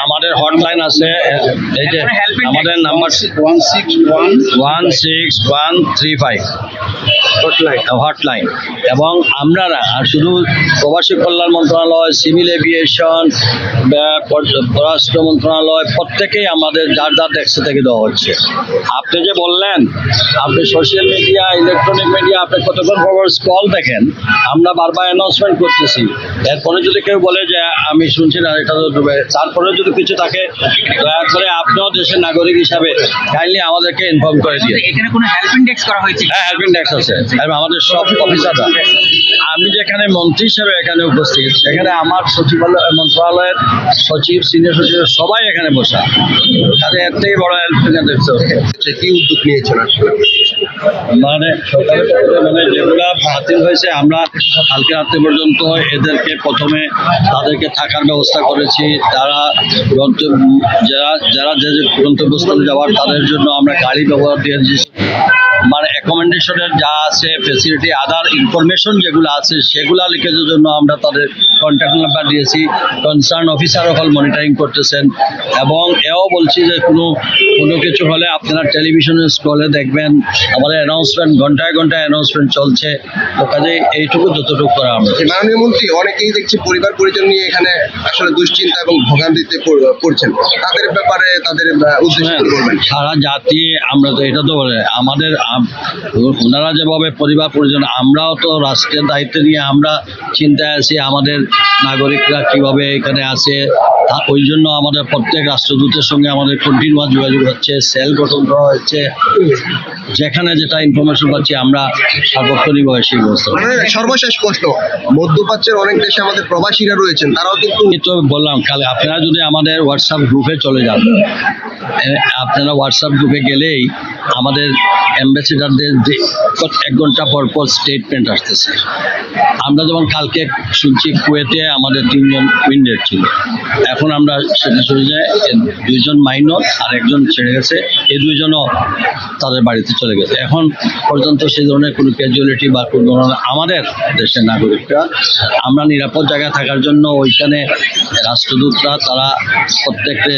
আমাদের হটলাইন আছে, এই যে আমাদের নাম্বার 16135 হটলাইন। এবং আপনারা শুধু প্রবাসী কল্যাণ মন্ত্রণালয়, সিভিল এভিয়েশন, পররাষ্ট্র মন্ত্রণালয় প্রত্যেকেই আমাদের যার যার ট্যাক্সি থেকে দেওয়া হচ্ছে। আপনি যে বললেন আপনি সোশ্যাল মিডিয়া, ইলেকট্রনিক মিডিয়া, আপনি কতক্ষণ খবর কল দেখেন, আমরা বারবার অ্যানাউন্সমেন্ট করতেছি। এরপরে যদি কেউ বলে যে আমি শুনছি না, এটা তো ডুবে, তারপরে যদি কিছু থাকে দয়া করে আপনিও দেশের নাগরিক হিসাবে কাইন্ডলি আমাদেরকে ইনফর্ম করে দিয়ে। এখানে কোনো হেল্পিং ডেস্ক করা হয়েছে? হ্যাঁ, হেল্পিং ডেস্ক আছে এবং আমাদের সব অফিসাররা, আমি যেখানে মন্ত্রী হিসেবে এখানে উপস্থিত, সেখানে আমার সচিবালয় মন্ত্রণালয়ের সচিব, সিনিয়র সচিব সবাই এখানে বসা। তাদের এর থেকে বড় হেল্পিং ডেস্ক কি উদ্যোগ নিয়েছেন আসলে? মানে সরকারের পক্ষ থেকে মানে যেগুলা বাতিল হয়েছে, আমরা কালকে রাত্রি পর্যন্ত এদেরকে প্রথমে তাদেরকে থাকার ব্যবস্থা করেছি। তারা যারা যারা যে যে গন্তব্যস্থলে যাওয়ার তাদের জন্য আমরা গাড়ি ব্যবহার দিয়েছি। মানে অ্যাকোমোডেশনের যা আছে ফেসিলিটি, আদার ইনফরমেশন যেগুলো আছে সেগুলা লিখের জন্য আমরা তাদের কন্ট্যাক্ট নাম্বার দিয়েছি। কনসার্ন অফিসার হল মনিটরিং করতেছেন। এবং এও বলছি যে কোনো কিছু হলে আপনারা টেলিভিশনের স্ক্রলে দেখবেন আমাদের অ্যানাউন্সমেন্ট, ঘন্টায় ঘন্টায় অ্যানাউন্সমেন্ট চলছে। তো কাজে এইটুকু যতটুকু করা আমরা। মাননীয় মন্ত্রী, অনেকেই দেখছি পরিবার পরিজন নিয়ে এখানে আসলে দুশ্চিন্তা এবং ভোগান্তিতে পড়ছেন, তাদের ব্যাপারে তাদের উদ্দেশ্য কি বলবেন? সারা জাতি, আমরা তো এটা তো বলে আমাদের ওনারা যেভাবে পরিবার পরিজন, আমরাও তো রাষ্ট্রের দায়িত্ব নিয়ে আমরা চিন্তায় আছি আমাদের নাগরিকরা কিভাবে এখানে আছে। ওই জন্য আমাদের প্রত্যেক রাষ্ট্রদূতের সঙ্গে আমাদের কন্টিনিউয়াস যোগাযোগ হচ্ছে, সেল গঠন করা হচ্ছে। যেখানে যেটা ইনফরমেশন পাচ্ছি আমরা সার্বক্ষণিকভাবে সেই ব্যবস্থা। সর্বশেষ প্রশ্ন, মধ্যপ্রাচ্যের অনেক দেশে আমাদের প্রবাসীরা রয়েছেন, তারাও কিন্তু বললাম কাল আপনারা যদি আমাদের হোয়াটসঅ্যাপ গ্রুপে চলে যান, আপনারা হোয়াটসঅ্যাপ গ্রুপে গেলেই আমাদের অ্যাম্বাসেডারদের 1 ঘন্টা পর পর স্টেটমেন্ট আসতেছে। আমরা যেমন কালকে শুনছি কুয়েতে আমাদের 3 জন উইন্ডেড ছিল, এখন আমরা সেটা চলে যায় 2 জন মাইনর আর 1 জন ছেড়ে গেছে, এই 2 জনও তাদের বাড়িতে চলে গেছে। এখন পর্যন্ত সেই ধরনের কোনো ক্যাজুয়ালিটি বা কোনো ধরনের আমাদের দেশের নাগরিকরা, আমরা নিরাপদ জায়গায় থাকার জন্য ওইখানে রাষ্ট্রদূতরা তারা প্রত্যেককে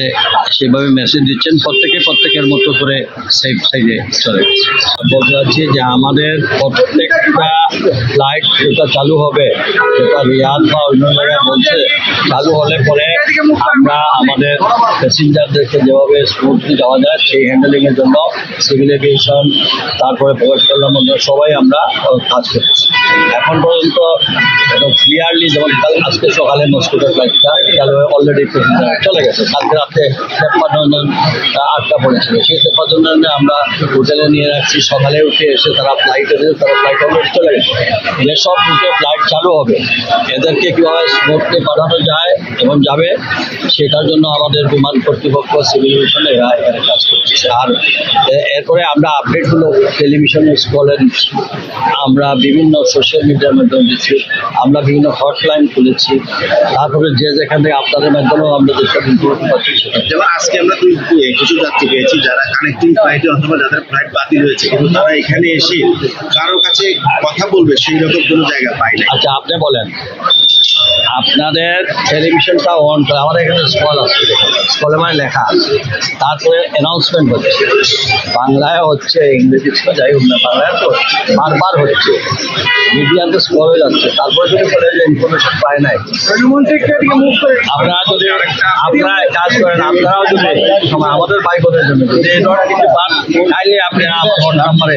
সেভাবে মেসেজ দিচ্ছেন, প্রত্যেকের মতো করে সেফ সাইডে চলে গেছে। বলতে চাচ্ছি যে আমাদের প্রত্যেকটা ফ্লাইট যেটা চালু হবে, যেটা রিয়াদ বা অন্য জায়গায় বলছে চালু হলে পরে আমরা আমাদের প্যাসেঞ্জারদেরকে যেভাবে স্মুথলি যাওয়া যায় সেই হ্যান্ডেলিংয়ের জন্য সিভিল এভিয়েশন, তারপরে প্রবাসী কল্যাণ মন্ত্রণালয় সবাই আমরা কাজ করতেছি। এখন পর্যন্ত ক্লিয়ারলি, যেমন আজকে সকালে মস্কোটের ফ্লাইটটা অলরেডি চলে গেছে, কালকে রাতে 53 জন আটকা পড়েছিল, সেই 53 জনে আমরা হোটেলে নিয়ে রাখছি। সকালে উঠে এসে তারা ফ্লাইট অলরেডি চলে গেছে। যেসব রুটে ফ্লাইট চালু হবে এদেরকে কীভাবে স্মুথলি পাঠানো যায় এবং যাবে, সেটার জন্য আমাদের বিমান কর্তৃপক্ষ, সিভিল এভিয়েশন এরা এখানে কাজ করছে। আর এরপরে আমরা আপডেটগুলো টেলিভিশনের স্ক্রলে দিচ্ছি, আমরা বিভিন্ন সোশ্যাল মিডিয়ার মাধ্যমে দিচ্ছি, আমরা বিভিন্ন হটলাইন খুলেছি। তারপরে যে যেখান থেকে আপনাদের মাধ্যমেও আমরা যেসব ইনফরমেশন পাচ্ছি সেটা। যেমন আজকে আমরা কিছু যাত্রী পেয়েছি যারা কানেক্টিং ফ্লাইটে অথবা যাদের ফ্লাইট বাতিল হয়েছে, কিন্তু তারা এখানে এসে কারোর কাছে কথা বলবে সেই রকম কোনো জায়গা পায় না। আচ্ছা, আপনি বলেন, আপনাদের টেলিভিশনটা অন করে, আমাদের এখানে স্কল আছে, স্কলে মানে লেখা, তারপরে অ্যানাউন্সমেন্ট হচ্ছে, বাংলায় হচ্ছে, ইংরেজি যাই হোক না, বাংলায় তো বারবার হচ্ছে, মিডিয়াতে স্কল হয়ে যাচ্ছে। তারপরে যদি বলে যে ইনফরমেশন পায় নাই, আপনারা যদি আপনারা কাজ করেন, আপনারাও যদি আমাদের বাইকদের জন্য যদি এই ধরনের কিছু পান, তাইলে আপনি আমার ফোন নাম্বারে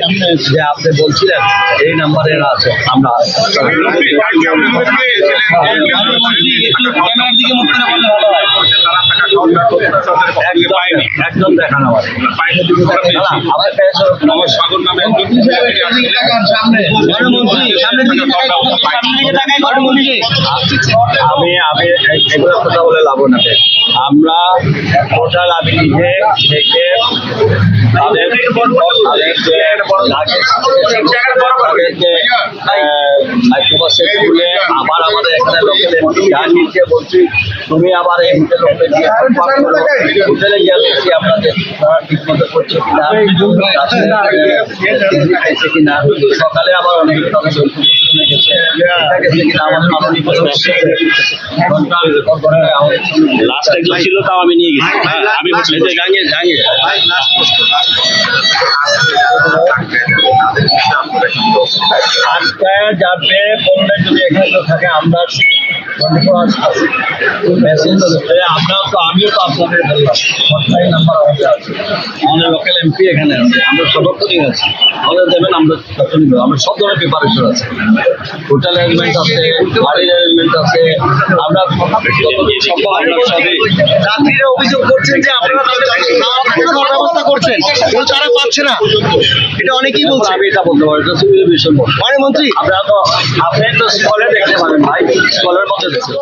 যে আপনি বলছিলেন এই নাম্বারে আছে, আমরা একদম দেখানো আমি এগুলো কথা বলে লাভ না। আমরা টোটাল আমি নিজে থেকে তাদেরকে মাইক্রোবাসে তুলে আবার আমাদের এখানে লোকেদের বলছি, তুমি আবার এই হোটেলে গিয়ে দেখছি আপনাদের ঠিক মতো করছে কিনা, কিনা। সকালে আবার অনেক গেছে কিনা আমাদের আরেকজন ছিল, তাও আমি নিয়ে গেছি। হ্যাঁ, আমি হোটেলে যে জাহাঙ্গীর ভাই লাস্ট প্রশ্ন আটকায় যাবে বললে যদি এখানে তো থাকে আমরা 24 hours আছি। মেসেজ হচ্ছে আপনার তো, আমিও তো আপনাদের বললাম হটলাইন নাম্বার আমাদের আছে, আমাদের লোকাল এমপি এখানে আছে, আমরা সদস্য আছি, আমাদের দেবেন, আমরা তথ্য নিব। আমরা সব ধরনের প্রিপারেশন আছে, হোটেল অ্যারেঞ্জমেন্ট আছে, গাড়ির অ্যারেঞ্জমেন্ট আছে, আমরা যতটুকু সম্ভব আমরা সবই। যাত্রীরা অভিযোগ করছেন যে আপনারা তাদের খাওয়া থাকার ব্যবস্থা করছেন কিন্তু তারা পাচ্ছে না, এটা অনেকেই বলছে। আমি এটা বলতে পারি, এটা সুবিধা বিষয় বলবো। মানে মন্ত্রী, আপনারা তো, আপনি তো স্কলে দেখতে পারেন ভাই, স্কলের মধ্যে দেখতে